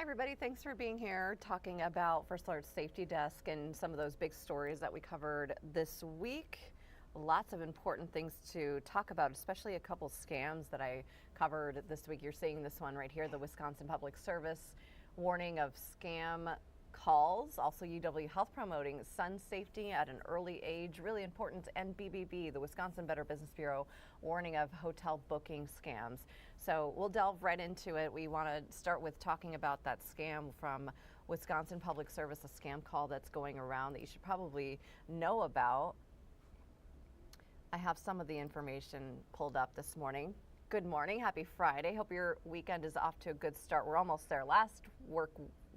everybody. Thanks for being here talking about First Alert Safety Desk and some of those big stories that we covered this week. Lots of important things to talk about, especially a couple scams that I covered this week. You're seeing this one right here, the Wisconsin Public Service warning of scam calls. Also, UW Health promoting sun safety at an early age, really important. And BBB, the Wisconsin Better Business Bureau, warning of hotel booking scams. So we'll delve right into it. We want to start with talking about that scam from Wisconsin Public Service, a scam call that's going around that you should probably know about. I have some of the information pulled up this morning. Good morning, happy Friday. Hope your weekend is off to a good start. We're almost there. Last work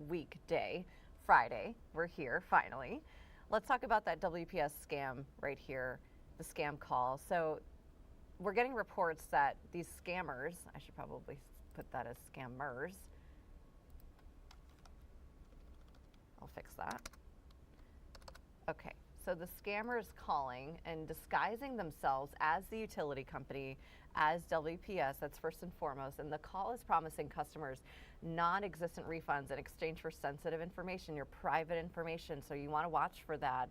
week day, Friday, we're here finally. Let's talk about that WPS scam right here, the scam call. So we're getting reports that these scammers, I should probably put that as scammers. I'll fix that. Okay, so the scammer is calling and disguising themselves as the utility company, as WPS, that's first and foremost, and the call is promising customers non-existent refunds in exchange for sensitive information, your private information, so you want to watch for that.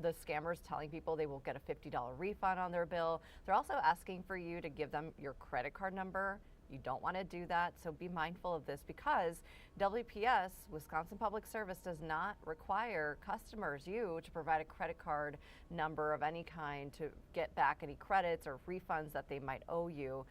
The scammers telling people they will get a $50 refund on their bill. They're also asking for you to give them your credit card number. You don't want to do that, so be mindful of this because WPS, Wisconsin Public Service, does not require customers, you, to provide a credit card number of any kind to get back any credits or refunds that they might owe you.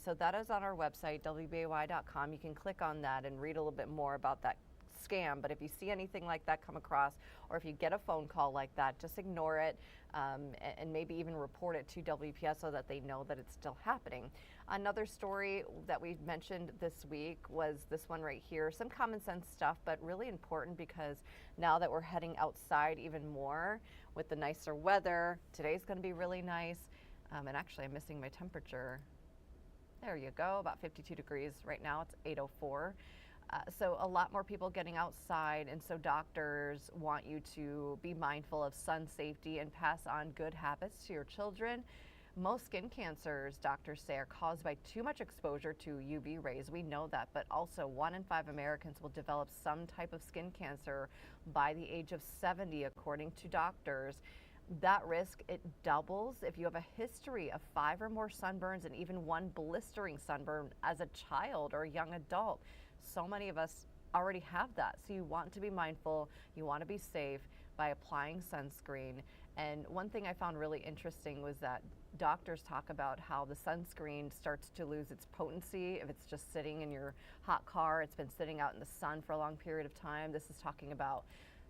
So that is on our website, WBAY.com. You can click on that and read a little bit more about that scam. But if you see anything like that come across, or if you get a phone call like that, just ignore it and maybe even report it to WPS so that they know that it's still happening. Another story that we mentioned this week was this one right here. Some common sense stuff, but really important because now that we're heading outside even more with the nicer weather, today's going to be really nice. And actually, I'm missing my temperature. There you go, about 52 degrees right now. It's 8:04. So a lot more people getting outside, and so doctors want you to be mindful of sun safety and pass on good habits to your children. Most skin cancers, doctors say, are caused by too much exposure to UV rays. We know that, but also 1 in 5 Americans will develop some type of skin cancer by the age of 70, according to doctors. That risk, it doubles if you have a history of 5 or more sunburns and even 1 blistering sunburn as a child or a young adult. So many of us already have that. So you want to be mindful, you want to be safe by applying sunscreen. And one thing I found really interesting was that doctors talk about how the sunscreen starts to lose its potency if it's just sitting in your hot car, it's been sitting out in the sun for a long period of time. This is talking about,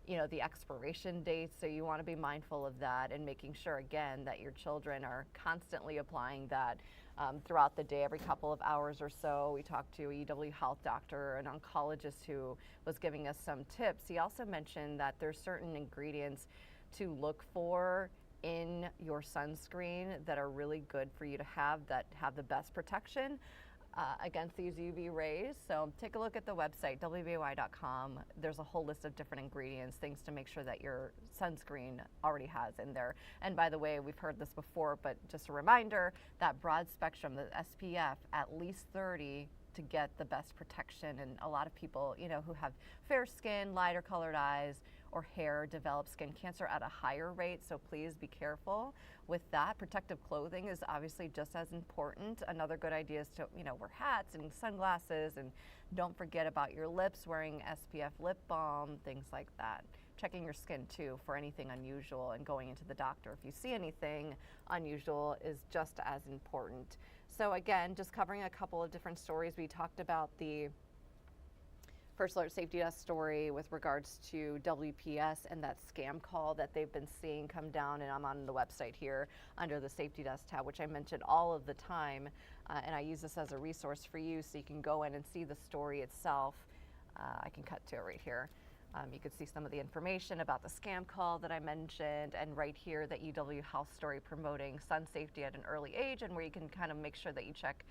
you know, the expiration dates, so you want to be mindful of that and making sure, again, that your children are constantly applying that throughout the day, every couple of hours or so. We talked to a UW Health doctor, an oncologist who was giving us some tips. He also mentioned that there's certain ingredients to look for in your sunscreen that are really good for you to have, that have the best protection against these UV rays. So take a look at the website, WBAY.com. There's a whole list of different ingredients, things to make sure that your sunscreen already has in there. And by the way, we've heard this before, but just a reminder, that broad spectrum, the SPF, at least 30 to get the best protection. And a lot of people, you know, who have fair skin, lighter colored eyes, or hair develop skin cancer at a higher rate, so please be careful with that. Protective clothing is obviously just as important. Another good idea is to, you know, wear hats and sunglasses, and don't forget about your lips, wearing SPF lip balm, things like that. Checking your skin too for anything unusual, and going into the doctor if you see anything unusual is just as important. So again, just covering a couple of different stories. We talked about the First Alert Safety Desk story with regards to WPS and that scam call that they've been seeing come down, and I'm on the website here under the Safety Desk tab, which I mentioned all of the time, and I use this as a resource for you so you can go in and see the story itself. I can cut to it right here. You can see some of the information about the scam call that I mentioned, and right here that UW Health story promoting sun safety at an early age, and where you can kind of make sure that you check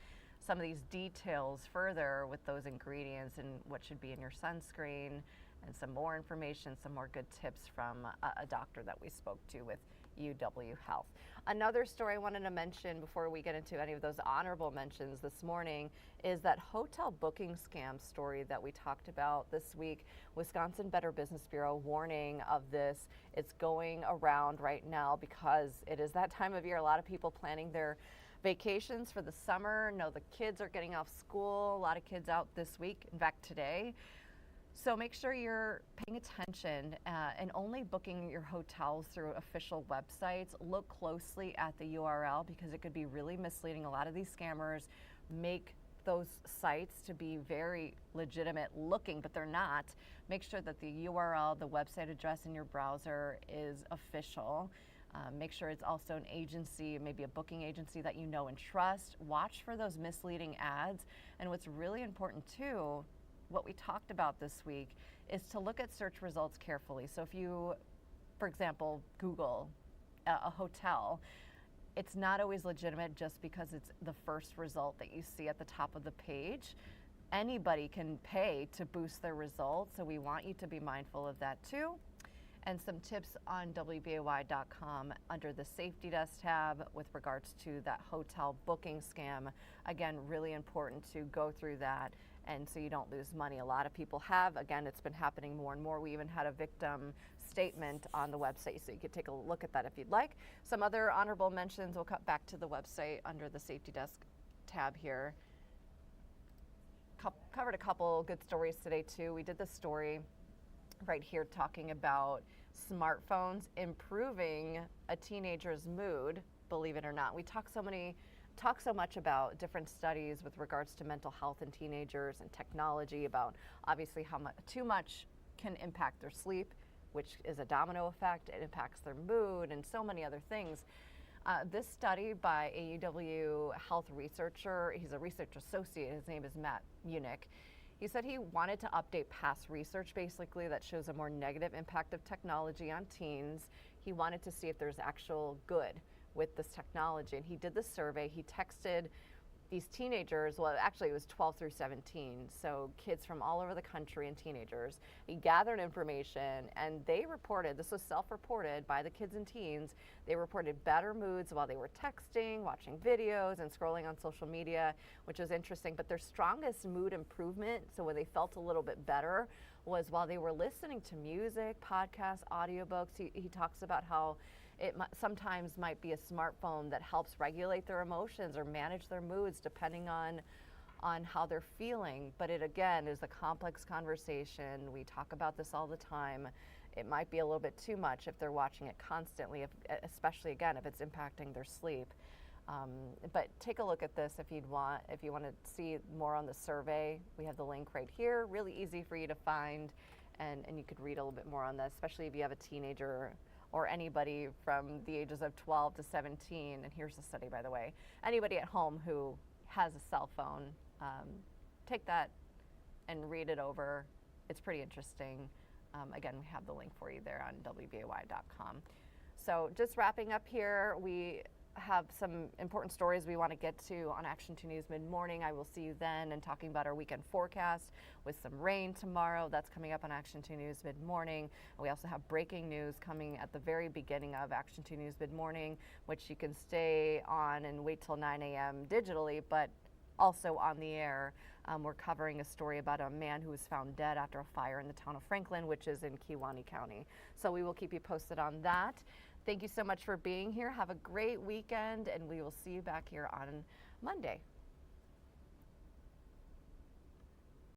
some of these details further with those ingredients and what should be in your sunscreen, and some more information, some more good tips from a doctor that we spoke to with UW Health. Another story I wanted to mention before we get into any of those honorable mentions this morning is that hotel booking scam story that we talked about this week. Wisconsin Better Business Bureau warning of this. It's going around right now because it is that time of year. A lot of people planning their vacations for the summer. No, the kids are getting off school. A lot of kids out this week, in fact today. So make sure you're paying attention and only booking your hotels through official websites. Look closely at the URL because it could be really misleading. A lot of these scammers make those sites to be very legitimate looking, but they're not. Make sure that the URL, the website address in your browser is official. Make sure it's also an agency, maybe a booking agency that you know and trust. Watch for those misleading ads. And what's really important too, what we talked about this week, is to look at search results carefully. So if you, for example, Google a hotel, it's not always legitimate just because it's the first result that you see at the top of the page. Anybody can pay to boost their results, so we want you to be mindful of that too. And some tips on WBAY.com under the safety desk tab with regards to that hotel booking scam. Again, really important to go through that and so you don't lose money. A lot of people have. Again, it's been happening more and more. We even had a victim statement on the website, so you could take a look at that if you'd like. Some other honorable mentions, we'll cut back to the website under the safety desk tab here. Covered a couple good stories today too. We did this story right here talking about smartphones improving a teenager's mood, believe it or not. We talk so much about different studies with regards to mental health in teenagers and technology, about obviously how much too much can impact their sleep, which is a domino effect. It impacts their mood and so many other things. This study by a UW Health researcher, he's a research associate, his name is Matt Munich. He said he wanted to update past research basically that shows a more negative impact of technology on teens. He wanted to see if there's actual good with this technology, and he did the survey. He texted these teenagers, well actually it was 12 through 17, so kids from all over the country and teenagers. He gathered information and they reported, this was self-reported by the kids and teens, they reported better moods while they were texting, watching videos, and scrolling on social media, which was interesting. But their strongest mood improvement, so when they felt a little bit better, was while they were listening to music, podcasts, audiobooks. He talks about how it sometimes might be a smartphone that helps regulate their emotions or manage their moods depending on how they're feeling. But it again is a complex conversation. We talk about this all the time. It might be a little bit too much if they're watching it constantly, especially again if it's impacting their sleep. But take a look at this if you want to see more on the survey. We have the link right here, really easy for you to find, and you could read a little bit more on this, especially if you have a teenager or anybody from the ages of 12 to 17, and here's the study by the way, anybody at home who has a cell phone, take that and read it over. It's pretty interesting. Again, we have the link for you there on WBAY.com. So just wrapping up here, we have some important stories we want to get to on Action 2 News Mid-Morning. I will see you then and talking about our weekend forecast with some rain tomorrow. That's coming up on Action 2 News Mid-Morning. We also have breaking news coming at the very beginning of Action 2 News Mid-Morning, which you can stay on and wait till 9 a.m. digitally, but also on the air. We're covering a story about a man who was found dead after a fire in the town of Franklin, which is in Kewaunee County. So we will keep you posted on that. Thank you so much for being here. Have a great weekend, and we will see you back here on Monday.